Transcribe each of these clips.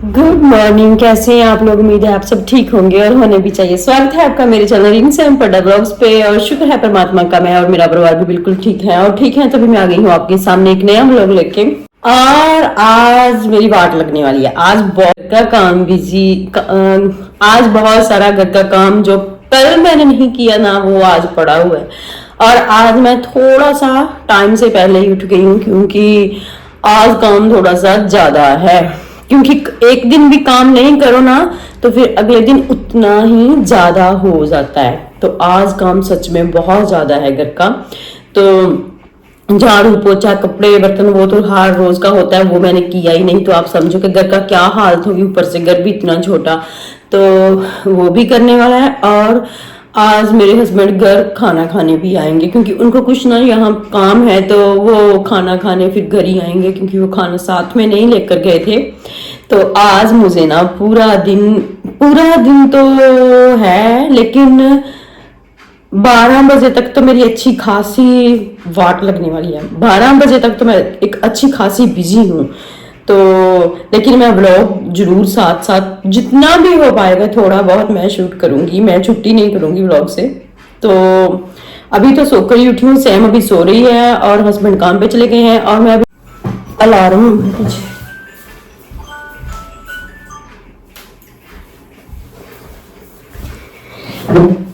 Good morning. कैसे हैं आप लोग? उम्मीद है आप सब ठीक होंगे और होने भी चाहिए। स्वागत है आपका मेरे चैनल इंसान पड्डा ब्लॉग्स पे और शुक्र है परमात्मा का मैं और मेरा परिवार भी बिल्कुल ठीक है और ठीक है तभी मैं आ गई हूँ आपके सामने एक नया ब्लॉग लेके। और आज मेरी वाट लगने वाली है। आज बहुत का काम बिजी, आज बहुत सारा घर का काम जो कल मैंने नहीं किया ना वो आज पड़ा हुआ है। और आज मैं थोड़ा सा टाइम से पहले ही उठ गई हूँ क्योंकि आज काम थोड़ा सा ज्यादा है। क्योंकि एक दिन भी काम नहीं करो ना तो फिर अगले दिन उतना ही ज्यादा हो जाता है। तो आज काम सच में बहुत ज्यादा है घर का। तो झाड़ू पोछा कपड़े बर्तन वो तो हर रोज का होता है, वो मैंने किया ही नहीं। तो आप समझो कि घर का क्या हालत होगी, ऊपर से घर भी इतना छोटा, तो वो भी करने वाला है। और आज मेरे हस्बैंड घर खाना खाने भी आएंगे क्योंकि उनको कुछ ना यहाँ काम है, तो वो खाना खाने फिर घर ही आएंगे क्योंकि वो खाना साथ में नहीं लेकर गए थे। तो आज मुझे ना पूरा दिन तो है, लेकिन 12 बजे तक तो मेरी अच्छी खासी वाट लगने वाली है। 12 बजे तक तो मैं एक अच्छी खासी बिजी हूँ। तो लेकिन मैं व्लॉग जरूर साथ साथ जितना भी हो पाएगा थोड़ा बहुत मैं शूट करूंगी। मैं छुट्टी नहीं करूंगी व्लॉग से। तो अभी तो सोकर ही उठी हूँ। सैम अभी सो रही है और हस्बैंड काम पे चले गए हैं और मैं अभी अलार्म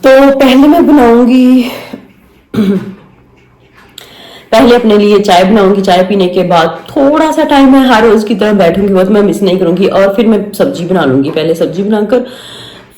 तो पहले मैं बनाऊंगी पहले अपने लिए चाय बनाऊंगी। चाय पीने के बाद थोड़ा सा टाइम मैं हर रोज की तरह बैठूंगी, वो तो मैं मिस नहीं करूंगी। और फिर मैं सब्जी बना लूंगी। पहले सब्जी बनाकर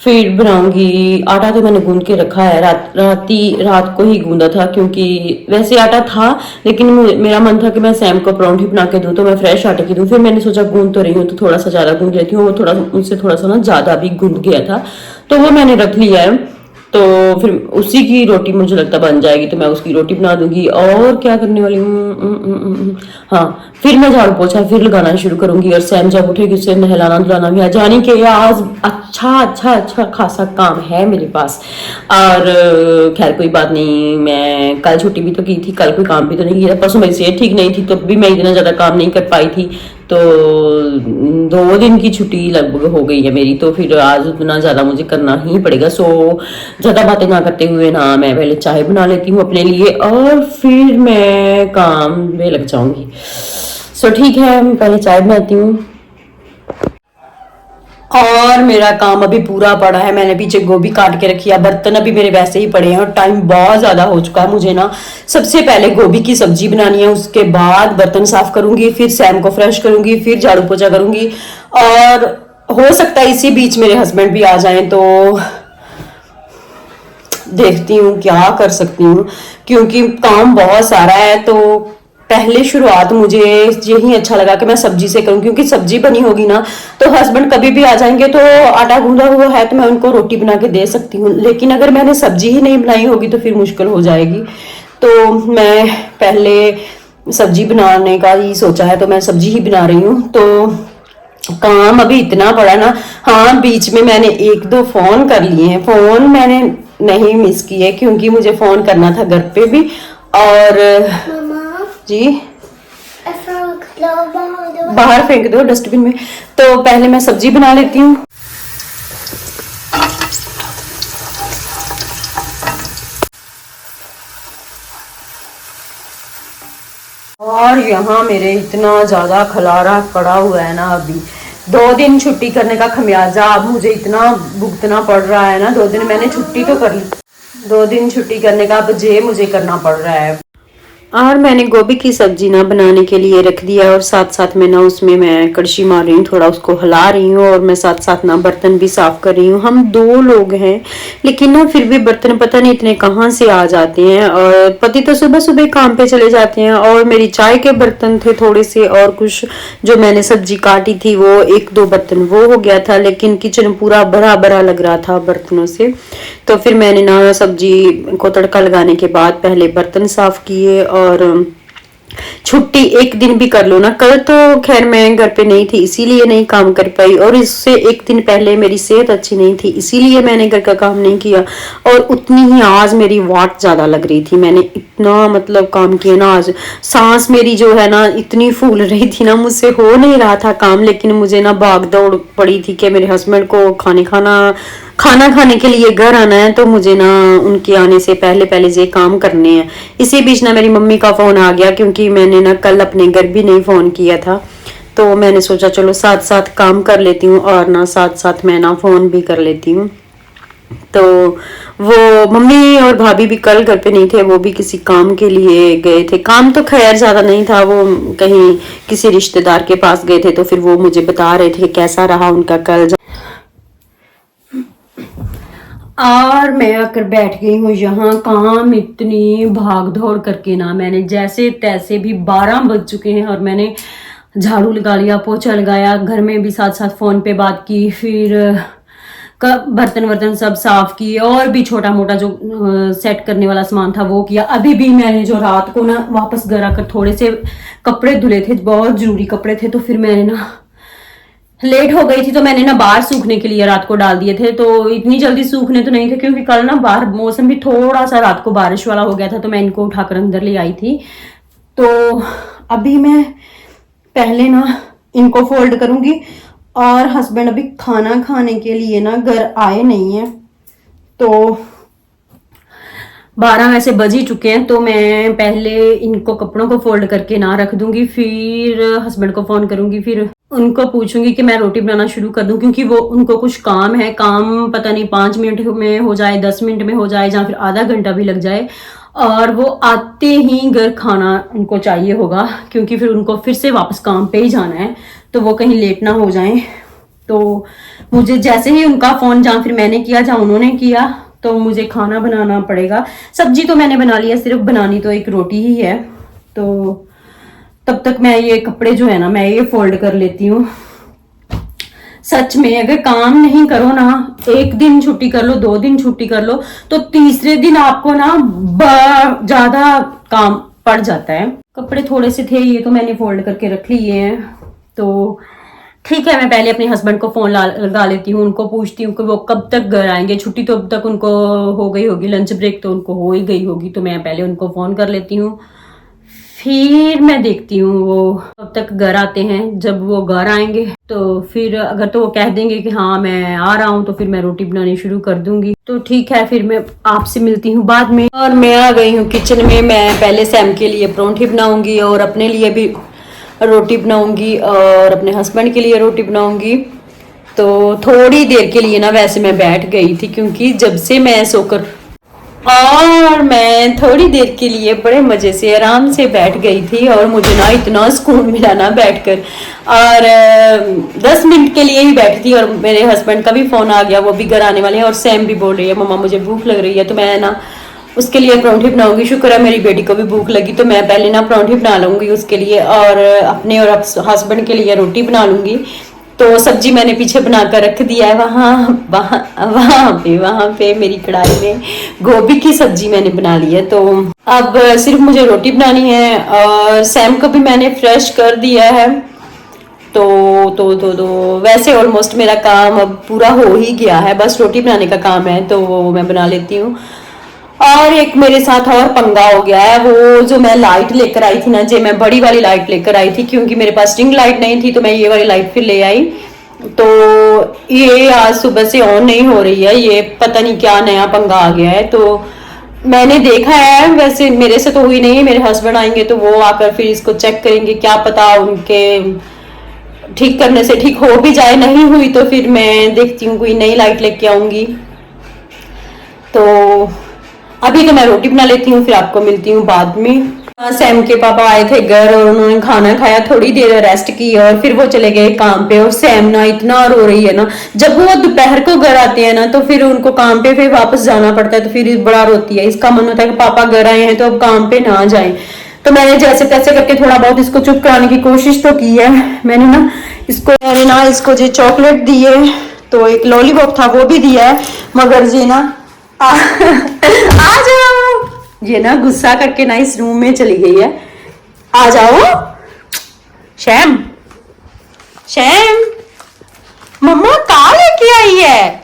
फिर बनाऊंगी। आटा तो मैंने गूंद के रखा है, रात को ही गूंदा था क्योंकि वैसे आटा था, लेकिन मेरा मन था कि मैं सैम को परांठी बना के दूं तो मैं फ्रेश आटे की दूं। फिर मैंने सोचा गूंद तो रही हूँ तो थोड़ा सा ज्यादा गूंद लेती हूँ। वो थोड़ा उनसे थोड़ा सा ना ज्यादा भी गूंद गया था, तो वो मैंने रख लिया है। तो फिर उसी की रोटी मुझे लगता बन जाएगी, तो मैं उसकी रोटी बना दूंगी। और क्या करने वाली हूँ, हाँ, फिर मैं झाड़ू पोछा फिर लगाना शुरू करूंगी। और सैम जब उठेगी उसे नहलाना धुलाना भी आ जाने के आज अच्छा खासा काम है मेरे पास। और खैर कोई बात नहीं, मैं कल छुट्टी भी तो की थी, कल कोई काम भी तो नहीं किया। परसों मेरी सेहत ठीक नहीं थी तो भी मैं इतना ज्यादा काम नहीं कर पाई थी। तो 2 दिन की छुट्टी लगभग हो गई है मेरी, तो फिर आज उतना ज्यादा मुझे करना ही पड़ेगा। सो ज्यादा बातें ना करते हुए ना मैं पहले चाय बना लेती हूँ अपने लिए और फिर मैं काम में लग जाऊंगी। सो ठीक है, मैं पहले चाय बनाती हूँ। और मेरा काम अभी पूरा पड़ा है। मैंने पीछे गोभी काट के रखी है, बर्तन अभी मेरे वैसे ही पड़े हैं और टाइम बहुत ज्यादा हो चुका है। मुझे ना सबसे पहले गोभी की सब्जी बनानी है, उसके बाद बर्तन साफ करूंगी, फिर सैम को फ्रेश करूंगी, फिर झाड़ू पोछा करूंगी। और हो सकता है इसी बीच मेरे हस्बैंड भी आ जाएं, तो देखती हूँ क्या कर सकती हूँ क्योंकि काम बहुत सारा है। तो पहले शुरुआत मुझे यही अच्छा लगा कि मैं सब्जी से करूं क्योंकि सब्जी बनी होगी ना तो हस्बैंड कभी भी आ जाएंगे, तो आटा गूंदा हुआ है तो मैं उनको रोटी बना के दे सकती हूँ। लेकिन अगर मैंने सब्जी ही नहीं बनाई होगी तो फिर मुश्किल हो जाएगी। तो मैं पहले सब्जी बनाने का ही सोचा है, तो मैं सब्जी ही बना रही हूँ। तो काम अभी इतना पड़ा ना। हाँ, बीच में मैंने 1-2 फोन कर लिए हैं। फोन मैंने नहीं मिस किए क्योंकि मुझे फोन करना था घर पे भी। और जी बाहर फेंक दो डस्टबिन में। तो पहले मैं सब्जी बना लेती हूँ। और यहाँ मेरे इतना ज्यादा खलारा पड़ा हुआ है ना। अभी 2 दिन छुट्टी करने का खमियाजा अब मुझे इतना भुगतना पड़ रहा है ना। 2 दिन मैंने छुट्टी तो कर ली, 2 दिन छुट्टी करने का अब मुझे करना पड़ रहा है। और मैंने गोभी की सब्जी ना बनाने के लिए रख दिया और साथ साथ में ना उसमें मैं कड़छी मार रही हूँ, थोड़ा उसको हिला रही हूँ और मैं साथ साथ ना बर्तन भी साफ कर रही हूँ। हम 2 लोग हैं लेकिन ना फिर भी बर्तन पता नहीं इतने कहाँ से आ जाते हैं। और पति तो सुबह सुबह काम पे चले जाते हैं और मेरी चाय के बर्तन थे थोड़े से, और कुछ जो मैंने सब्जी काटी थी वो 1-2 बर्तन वो हो गया था, लेकिन किचन पूरा भरा भरा लग रहा था बर्तनों से। तो फिर मैंने ना सब्जी को तड़का लगाने के बाद पहले बर्तन साफ किए और छुट्टी एक दिन भी कर लो ना। कल तो खैर मैं घर पे नहीं थी इसीलिए नहीं काम कर पाई, और इससे एक दिन पहले मेरी सेहत अच्छी नहीं थी इसीलिए मैंने घर का काम नहीं किया। और उतनी ही आज मेरी वाट ज्यादा लग रही थी, मैंने इतना मतलब काम किया ना आज। सांस मेरी जो है ना इतनी फूल रही थी ना, मुझसे हो नहीं रहा था काम, लेकिन मुझे ना भाग दौड़ पड़ी थी कि मेरे हस्बैंड को खाना खाने के लिए घर आना है, तो मुझे ना उनके आने से पहले पहले ये काम करने हैं। इसी बीच ना मेरी मम्मी का फोन आ गया, क्योंकि मैंने ना कल अपने घर भी नहीं फोन किया था, तो मैंने सोचा चलो साथ साथ काम कर लेती हूँ और ना साथ साथ मैं ना फोन भी कर लेती हूँ। तो वो मम्मी और भाभी भी कल घर पे नहीं थे, वो भी किसी काम के लिए गए थे। काम तो खैर ज्यादा नहीं था, वो कहीं किसी रिश्तेदार के पास गए थे, तो फिर वो मुझे बता रहे थे कैसा रहा उनका कल। और मैं आकर बैठ गई हूँ यहाँ। काम इतनी भाग दौड़ करके ना मैंने जैसे तैसे भी 12 बज चुके हैं और मैंने झाड़ू लगा लिया, पोछा लगाया, घर में भी साथ साथ फोन पे बात की, फिर बर्तन वर्तन सब साफ किए, और भी छोटा मोटा जो सेट करने वाला सामान था वो किया। अभी भी मैंने जो रात को ना वापस घर आकर थोड़े से कपड़े धुले थे, बहुत जरूरी कपड़े थे, तो फिर मैंने ना लेट हो गई थी तो मैंने ना बाहर सूखने के लिए रात को डाल दिए थे। तो इतनी जल्दी सूखने तो नहीं थे, क्योंकि कल ना बाहर मौसम भी थोड़ा सा रात को बारिश वाला हो गया था, तो मैं इनको उठाकर अंदर ले आई थी। तो अभी मैं पहले ना इनको फोल्ड करूंगी, और हस्बैंड अभी खाना खाने के लिए ना घर आए नहीं है, तो 12 वैसे बज ही चुके हैं, तो मैं पहले इनको कपड़ों को फोल्ड करके ना रख दूंगी, फिर हस्बैंड को फोन करूंगी, फिर उनको पूछूंगी कि मैं रोटी बनाना शुरू कर दूं, क्योंकि वो उनको कुछ काम है। काम पता नहीं 5 मिनट में हो जाए, 10 मिनट में हो जाए, या फिर आधा घंटा भी लग जाए, और वो आते ही घर खाना उनको चाहिए होगा, क्योंकि फिर उनको फिर से वापस काम पे ही जाना है, तो वो कहीं लेट ना हो जाए। तो मुझे जैसे ही उनका फोन जहाँ फिर मैंने किया जहाँ उन्होंने किया, तो मुझे खाना बनाना पड़ेगा। सब्जी तो मैंने बना लिया, सिर्फ बनानी तो एक रोटी ही है। तो तब तक मैं ये कपड़े जो है ना मैं ये फोल्ड कर लेती हूँ। सच में अगर काम नहीं करो ना, एक दिन छुट्टी कर लो, 2 दिन छुट्टी कर लो, तो तीसरे दिन आपको ना ज्यादा काम पड़ जाता है। कपड़े थोड़े से थे, ये तो मैंने फोल्ड करके रख लिए हैं। तो ठीक है, मैं पहले अपने हस्बैंड को फोन लगा लेती हूँ, उनको पूछती हूँ कि वो कब तक घर आएंगे। छुट्टी तो अब तक उनको हो गई होगी, लंच ब्रेक तो उनको हो ही गई होगी, तो मैं पहले उनको फोन कर लेती हूँ, फिर मैं देखती हूँ वो कब तक घर आते हैं। जब वो घर आएंगे तो फिर अगर तो वो कह देंगे कि हाँ मैं आ रहा हूँ, तो फिर मैं रोटी बनानी शुरू कर दूंगी। तो ठीक है, फिर मैं आपसे मिलती हूँ बाद में। और मैं आ गई हूँ किचन में। मैं पहले सैम के लिए परोंठी बनाऊंगी, और अपने लिए भी रोटी बनाऊंगी, और अपने हस्बैंड के लिए रोटी बनाऊंगी। तो थोड़ी देर के लिए ना वैसे मैं बैठ गई थी, क्योंकि जब से मैं सोकर, और मैं थोड़ी देर के लिए बड़े मजे से आराम से बैठ गई थी, और मुझे ना इतना सुकून मिला ना बैठकर। और 10 मिनट के लिए ही बैठी थी, और मेरे हस्बैंड का भी फोन आ गया, वो भी घर आने वाले हैं, और सैम भी बोल रही है मम्मा मुझे भूख लग रही है, तो मैं ना उसके लिए परोंठी बनाऊंगी। शुक्र है मेरी बेटी को भी भूख लगी, तो मैं पहले ना परोंठी बना लूंगी उसके लिए, और अपने और हस्बैंड के लिए रोटी बना लूंगी। तो सब्जी मैंने पीछे बनाकर रख दिया है, वहां पे मेरी कढ़ाई में गोभी की सब्जी मैंने बना ली है। तो अब सिर्फ मुझे रोटी बनानी है, और सैम को भी मैंने फ्रेश कर दिया है। तो वैसे ऑलमोस्ट मेरा काम अब पूरा हो ही गया है, बस रोटी बनाने का काम है, तो वो मैं बना लेती हूँ। और एक मेरे साथ और पंगा हो गया है, वो जो मैं लाइट लेकर आई थी ना, जे मैं बड़ी वाली लाइट लेकर आई थी, क्योंकि मेरे पास स्ट्रिंग लाइट नहीं थी, तो मैं ये वाली लाइट फिर ले आई। तो ये आज सुबह से ऑन नहीं हो रही है, ये पता नहीं क्या नया पंगा आ गया है। तो मैंने देखा है, वैसे मेरे से तो हुई नहीं है, मेरे हस्बैंड आएंगे तो वो आकर फिर इसको चेक करेंगे, क्या पता उनके ठीक करने से ठीक हो भी जाए, नहीं हुई तो फिर मैं देखती हूँ कोई नई लाइट लेके आऊंगी। तो अभी तो मैं रोटी बना लेती हूँ, फिर आपको मिलती हूँ बाद में। सैम के पापा आए थे घर, और उन्होंने खाना खाया, थोड़ी देर रेस्ट की, और फिर वो चले गए काम पे। और सैम ना इतना रो रही है ना, जब वो दोपहर को घर आते हैं ना, तो फिर उनको काम पे फिर वापस जाना पड़ता है, तो फिर बड़ा रोती है। इसका मन होता है कि पापा घर आए हैं तो अब काम पे ना जाए। तो मैंने जैसे तैसे करके थोड़ा बहुत इसको चुप कराने की कोशिश तो की है। मैंने ना इसको जो चॉकलेट दी है, तो एक लॉलीपॉप था वो भी दिया है, मगर ये ना आ जाओ, ये ना गुस्सा करके ना इस रूम में चली गई है। आ जाओ। शैम, शैम, मम्मा कहाँ लेके आई है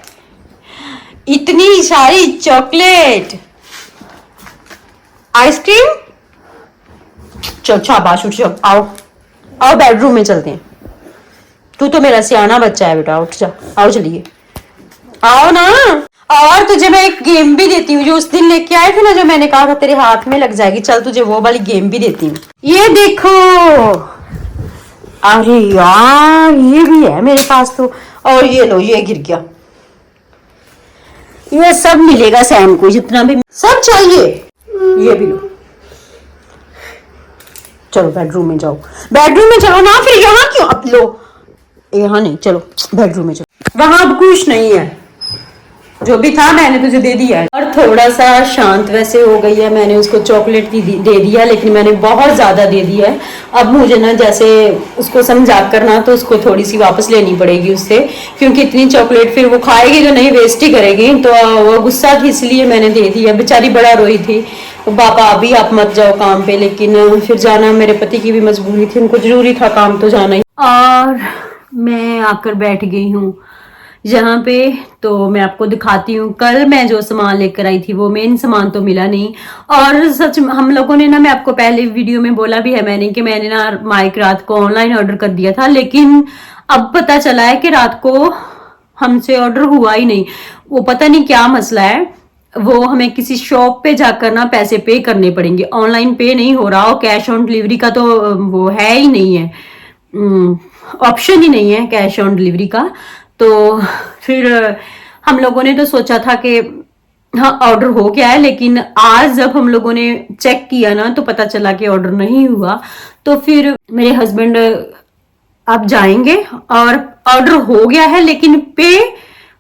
इतनी सारी चॉकलेट, आइसक्रीम? चल शाबाश, उठ जाओ, आओ आओ बेडरूम में चलते हैं। तू तो मेरा सियाना बच्चा है बेटा, उठ जा, आओ चलिए, आओ ना। और तुझे मैं एक गेम भी देती हूँ, जो उस दिन लेके आए थे ना, जो मैंने कहा था तेरे हाथ में लग जाएगी, चल तुझे वो वाली गेम भी देती हूँ। ये देखो, अरे यार ये भी है मेरे पास तो। और ये लो, ये गिर गया। ये सब मिलेगा सैम को, जितना भी सब चाहिए ये भी लो। चलो बेडरूम में जाओ, बेडरूम में चलो ना, फिर यहाँ क्यों? अब लो, यहाँ नहीं, चलो बेडरूम में चलो। वहां अब कुछ नहीं है, जो भी था मैंने तुझे दे दिया है। और थोड़ा सा शांत वैसे हो गई है, मैंने उसको चॉकलेट दे दिया, लेकिन मैंने बहुत ज्यादा दे दिया है। अब मुझे ना जैसे उसको समझा कर ना, तो उसको थोड़ी सी वापस लेनी पड़ेगी उससे, क्योंकि इतनी चॉकलेट फिर वो खाएगी तो नहीं, वेस्ट ही करेगी। तो वो गुस्सा थी, इसलिए मैंने दे दिया। बेचारी बड़ा रोई थी, तो पापा अभी आप मत जाओ काम पे, लेकिन फिर जाना मेरे पति की भी मजबूरी थी, उनको जरूरी था काम तो जाना ही। और मैं आकर बैठ गई हूँ यहाँ पे, तो मैं आपको दिखाती हूँ। कल मैं जो सामान लेकर आई थी वो मेन सामान तो मिला नहीं। और सच हम लोगों ने ना, मैं आपको पहले वीडियो में बोला भी है मैंने कि मैंने ना माइक रात को ऑनलाइन ऑर्डर कर दिया था, लेकिन अब पता चला है कि रात को हमसे ऑर्डर हुआ ही नहीं। वो पता नहीं क्या मसला है, वो हमें किसी शॉप पे जाकर ना पैसे पे करने पड़ेंगे, ऑनलाइन पे नहीं हो रहा। और कैश ऑन डिलीवरी का तो वो है ही नहीं है, ऑप्शन ही नहीं है कैश ऑन डिलीवरी का। तो फिर हम लोगों ने तो सोचा था कि हाँ ऑर्डर हो गया है, लेकिन आज जब हम लोगों ने चेक किया ना, तो पता चला कि ऑर्डर नहीं हुआ। तो फिर मेरे हस्बैंड अब जाएंगे, और ऑर्डर हो गया है, लेकिन पे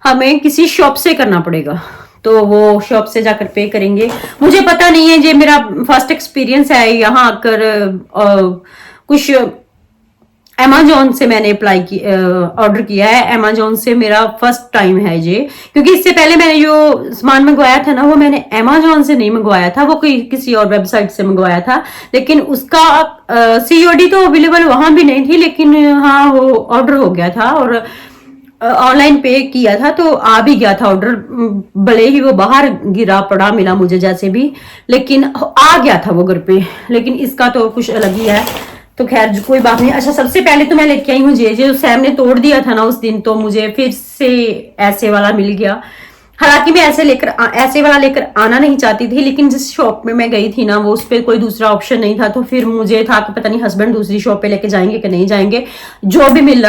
हमें किसी शॉप से करना पड़ेगा। तो वो शॉप से जाकर पे करेंगे। मुझे पता नहीं है, ये मेरा फर्स्ट एक्सपीरियंस है यहाँ आकर। कुछ अमेजोन से मैंने अप्लाई की, ऑर्डर किया है अमेजोन से, मेरा फर्स्ट टाइम है ये। क्योंकि इससे पहले मैंने जो सामान मंगवाया था ना, वो मैंने अमेजोन से नहीं मंगवाया था, वो किसी और वेबसाइट से मंगवाया था। लेकिन उसका सीओडी तो अवेलेबल वहां भी नहीं थी, लेकिन हाँ वो ऑर्डर हो गया था, और ऑनलाइन पे किया था तो आ भी गया था ऑर्डर। भले ही वो बाहर गिरा पड़ा मिला मुझे जैसे भी, लेकिन आ गया था वो घर पे। लेकिन इसका तो कुछ अलग ही है, तो खैर कोई बात नहीं। अच्छा, सबसे पहले तो मैं लेके आई हूँ ये जो सैम ने तोड़ दिया था ना उस दिन, तो मुझे फिर से ऐसे वाला मिल गया। हालांकि मैं ऐसे वाला लेकर आना नहीं चाहती थी, लेकिन जिस शॉप में मैं गई थी ना, वो उस पर कोई दूसरा ऑप्शन नहीं था। तो फिर मुझे था कि पता नहीं हस्बैंड दूसरी शॉप पे लेके जाएंगे कि नहीं जाएंगे, जो भी मिल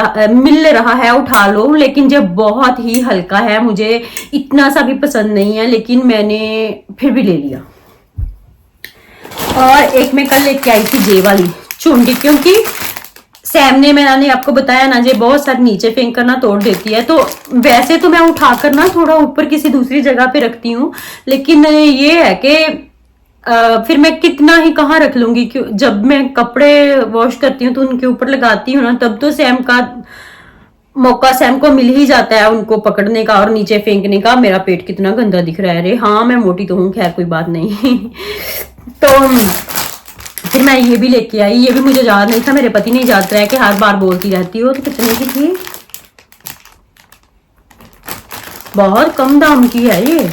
रहा है उठा लो। लेकिन ये बहुत ही हल्का है, मुझे इतना सा भी पसंद नहीं है, लेकिन मैंने फिर भी ले लिया। और एक मैं कल लेके आई थी ये वाली चुंडी, क्योंकि सैम ने, मैंने आपको बताया ना, ये बहुत सारे नीचे फेंक कर ना तोड़ देती है। तो वैसे तो मैं उठाकर ना थोड़ा ऊपर किसी दूसरी जगह पे रखती हूँ, लेकिन ये है कि फिर मैं कितना ही कहाँ रख लूंगी। क्यों, जब मैं कपड़े वॉश करती हूँ तो उनके ऊपर लगाती हूँ ना, तब तो सैम का मौका सैम को मिल ही जाता है उनको पकड़ने का और नीचे फेंकने का। मेरा पेट कितना गंदा दिख रहा है रे। हाँ मैं मोटी तो हूँ, खैर कोई बात नहीं। तो फिर मैं ये भी लेके आई, ये भी मुझे याद नहीं था, मेरे पति ने याद कराया कि हर बार बोलती रहती हो। तो कितने की थी? बहुत कम दाम की है ये,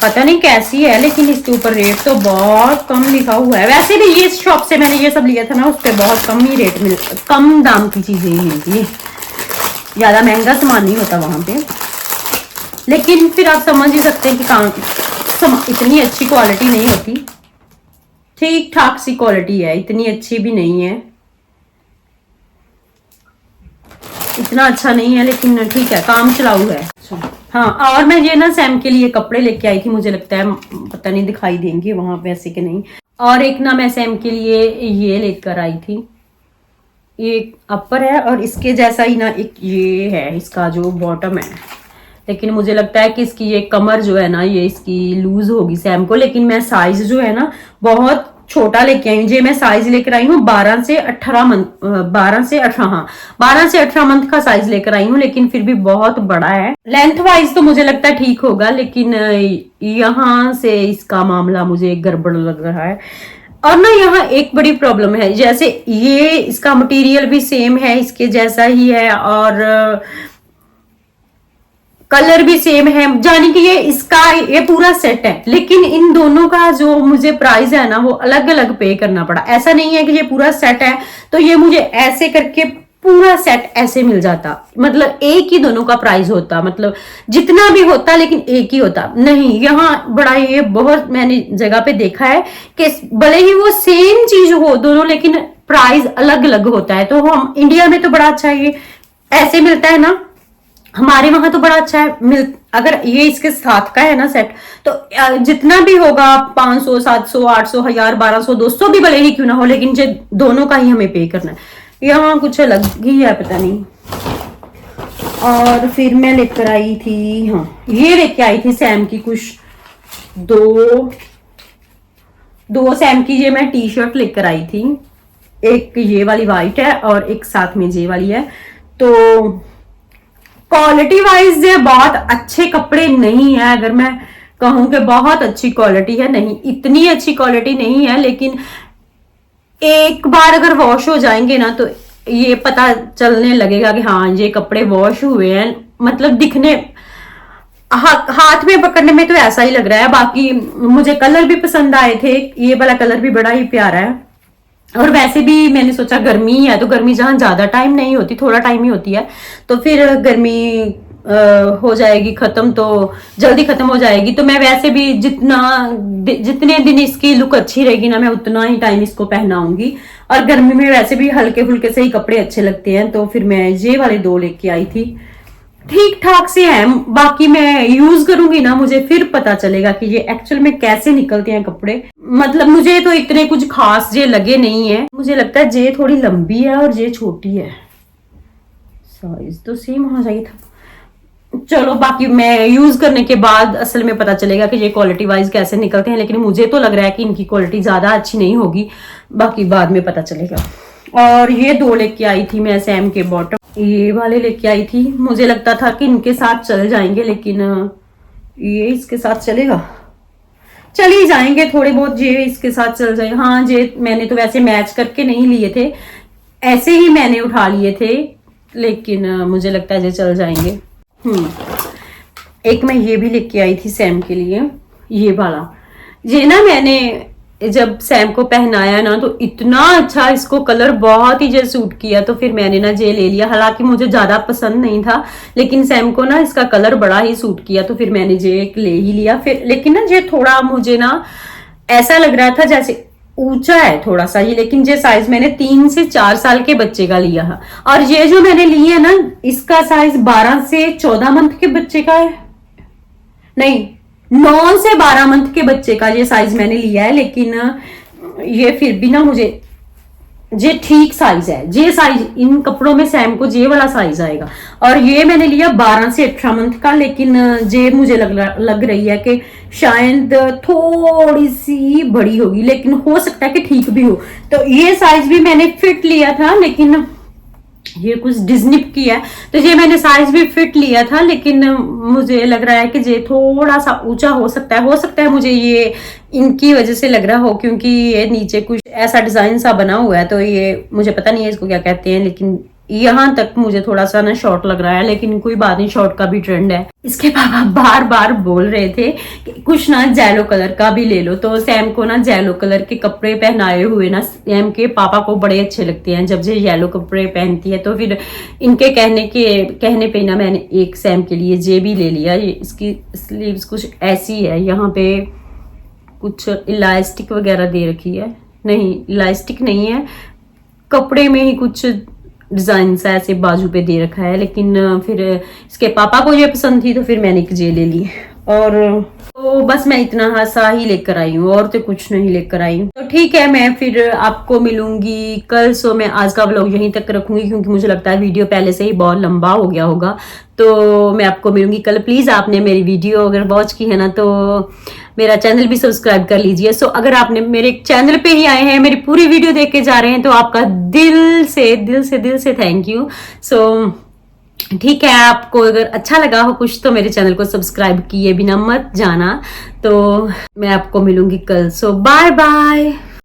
पता नहीं कैसी है, लेकिन इसके ऊपर रेट तो बहुत कम लिखा हुआ है। वैसे भी ये शॉप से मैंने ये सब लिया था ना, उस पर बहुत कम ही रेट मिल, कम दाम की चीजें ही मिलती है, ज्यादा महंगा सामान नहीं होता वहां पे। लेकिन फिर आप समझ ही सकते हैं कि इतनी अच्छी क्वालिटी नहीं होती, ठीक ठाक सी क्वालिटी है, इतनी अच्छी भी नहीं है, इतना अच्छा नहीं है, लेकिन ठीक है, काम चलाऊ है। हाँ, और मैं ये ना सैम के लिए कपड़े लेके आई थी, मुझे लगता है पता नहीं दिखाई देंगे वहां पे ऐसे कि नहीं। और एक ना मैं सैम के लिए ये लेकर आई थी, ये अपर है और इसके जैसा ही ना एक ये है, इसका जो बॉटम है, लेकिन मुझे लगता है कि इसकी ये कमर जो है ना, ये इसकी लूज होगी सैम को। लेकिन मैं साइज जो है ना बहुत छोटा लेके आई हूँ। ये मैं साइज लेकर आई हूँ 12 से 18 मंथ का साइज लेकर आई हूँ, लेकिन फिर भी बहुत बड़ा है। लेंथ वाइज तो मुझे लगता है ठीक होगा, लेकिन यहाँ से इसका मामला मुझे गड़बड़ लग रहा है। और ना यहाँ एक बड़ी प्रॉब्लम है, जैसे ये इसका मटेरियल भी सेम है, इसके जैसा ही है, और कलर भी सेम है, जानी कि ये पूरा सेट है, लेकिन इन दोनों का जो मुझे प्राइस है ना वो अलग अलग पे करना पड़ा। ऐसा नहीं है कि ये पूरा सेट है तो ये मुझे ऐसे करके पूरा सेट ऐसे मिल जाता, मतलब एक ही दोनों का प्राइस होता, मतलब जितना भी होता लेकिन एक ही होता। नहीं, यहाँ बड़ा ये बहुत मैंने जगह पे देखा है कि भले ही वो सेम चीज हो दोनों, लेकिन प्राइस अलग अलग होता है। तो हम इंडिया में तो बड़ा अच्छा ये ऐसे मिलता है ना, हमारे वहां तो बड़ा अच्छा है अगर ये इसके साथ का है ना सेट, तो जितना भी होगा 500 700 800 1000 1200 200 भी भले ही क्यों ना हो, लेकिन जो दोनों का ही हमें पे करना है। यहाँ कुछ अलग ही है, पता नहीं। और फिर मैं लेकर आई थी, हाँ ये लेके आई थी सैम की कुछ दो सैम की ये मैं टी शर्ट लेकर आई थी। एक ये वाली वाइट है और एक साथ में ये वाली है। तो क्वालिटी वाइज ये बहुत अच्छे कपड़े नहीं है, अगर मैं कहूं कि बहुत अच्छी क्वालिटी है, नहीं इतनी अच्छी क्वालिटी नहीं है, लेकिन एक बार अगर वॉश हो जाएंगे ना तो ये पता चलने लगेगा कि हाँ ये कपड़े वॉश हुए हैं, मतलब दिखने हाथ में पकड़ने में तो ऐसा ही लग रहा है। बाकी मुझे कलर भी पसंद आए थे, ये वाला कलर भी बड़ा ही प्यारा है। और वैसे भी मैंने सोचा गर्मी है तो गर्मी जहां ज्यादा टाइम नहीं होती, थोड़ा टाइम ही होती है, तो फिर गर्मी हो जाएगी खत्म, तो जल्दी खत्म हो जाएगी। तो मैं वैसे भी जितने दिन इसकी लुक अच्छी रहेगी ना, मैं उतना ही टाइम इसको पहनाऊंगी। और गर्मी में वैसे भी हल्के फुल्के से ही कपड़े अच्छे लगते हैं, तो फिर मैं ये वाले दो लेके आई थी। ठीक ठाक से हैं, बाकी मैं यूज करूंगी ना मुझे फिर पता चलेगा कि ये एक्चुअल में कैसे निकलते हैं कपड़े। मतलब मुझे तो इतने कुछ खास जे लगे नहीं है, मुझे लगता है जे थोड़ी लंबी है और जे छोटी है, साइज तो सेम होना चाहिए था। चलो बाकी मैं यूज करने के बाद असल में पता चलेगा कि ये क्वालिटी वाइज कैसे निकलते हैं, लेकिन मुझे तो लग रहा है कि इनकी क्वालिटी ज्यादा अच्छी नहीं होगी, बाकी बाद में पता चलेगा। और ये दो लेके आई थी मैं सैम के बॉटम, ये वाले लेके आई थी। मुझे लगता था कि इनके साथ चल जाएंगे, लेकिन ये इसके साथ चलेगा, चल ही जाएंगे थोड़े बहुत, ये इसके साथ चल जाए। हाँ ये मैंने तो वैसे मैच करके नहीं लिए थे, ऐसे ही मैंने उठा लिए थे, लेकिन मुझे लगता है ये चल जाएंगे। एक मैं ये भी लेके आई थी सैम के लिए, ये वाला। ये ना मैंने जब सैम को पहनाया ना तो इतना अच्छा इसको कलर बहुत ही जैसे सूट किया, तो फिर मैंने ना ये ले लिया। हालांकि मुझे ज्यादा पसंद नहीं था, लेकिन सैम को ना इसका कलर बड़ा ही सूट किया, तो फिर मैंने ये एक ले ही लिया। फिर लेकिन ना ये थोड़ा मुझे ना ऐसा लग रहा था जैसे ऊंचा है थोड़ा सा ये, लेकिन ये साइज मैंने 3 से 4 साल के बच्चे का लिया है। और ये जो मैंने ली है ना, इसका साइज 12 से 14 मंथ के बच्चे का है, नहीं 9 से 12 मंथ के बच्चे का ये साइज मैंने लिया है। लेकिन ये फिर भी ना मुझे ये ठीक साइज है, ये साइज इन कपड़ों में सैम को ये वाला साइज आएगा। और ये मैंने लिया 12 से 18 मंथ का, लेकिन ये मुझे लग रही है कि शायद थोड़ी सी बड़ी होगी, लेकिन हो सकता है कि ठीक भी हो। तो ये साइज भी मैंने फिट लिया था, लेकिन ये कुछ डिज्निप की है, तो ये मैंने साइज भी फिट लिया था, लेकिन मुझे लग रहा है कि ये थोड़ा सा ऊंचा हो सकता है मुझे ये इनकी वजह से लग रहा हो, क्योंकि ये नीचे कुछ ऐसा डिजाइन सा बना हुआ है, तो ये मुझे पता नहीं है इसको क्या कहते हैं, लेकिन यहाँ तक मुझे थोड़ा सा ना शॉर्ट लग रहा है, लेकिन कोई बात नहीं, शॉर्ट का भी ट्रेंड है। इसके पापा बार बार बोल रहे थे कि कुछ ना जेलो कलर का भी ले लो, तो सैम को ना जेलो कलर के कपड़े पहनाए हुए ना सैम के पापा को बड़े अच्छे लगते हैं। जब ये येलो कपड़े पहनती है तो फिर इनके कहने पे ना मैंने एक सैम के लिए जे भी ले लिया। ये इसकी स्लीव्स कुछ ऐसी है, यहाँ पे कुछ इलास्टिक वगैरह दे रखी है, नहीं इलास्टिक नहीं है, कपड़े में ही कुछ डिजाइन सा ऐसे बाजू पे दे रखा है। लेकिन फिर इसके पापा को ये पसंद थी तो फिर मैंने एक जे ले ली, और तो बस मैं इतना सा ही लेकर आई हूँ, और तो कुछ नहीं लेकर आई हूँ। तो ठीक है, मैं फिर आपको मिलूंगी कल। सो मैं आज का व्लॉग यहीं तक रखूंगी, क्योंकि मुझे लगता है वीडियो पहले से ही बहुत लंबा हो गया होगा। तो मैं आपको मिलूंगी कल। प्लीज आपने मेरी वीडियो अगर वॉच की है ना तो मेरा चैनल भी सब्सक्राइब कर लीजिए। सो अगर आपने मेरे चैनल पे ही आए हैं, मेरी पूरी वीडियो देख के जा रहे हैं, तो आपका दिल से थैंक यू। सो ठीक है, आपको अगर अच्छा लगा हो कुछ तो मेरे चैनल को सब्सक्राइब किए बिना मत जाना। तो मैं आपको मिलूंगी कल। सो बाय बाय।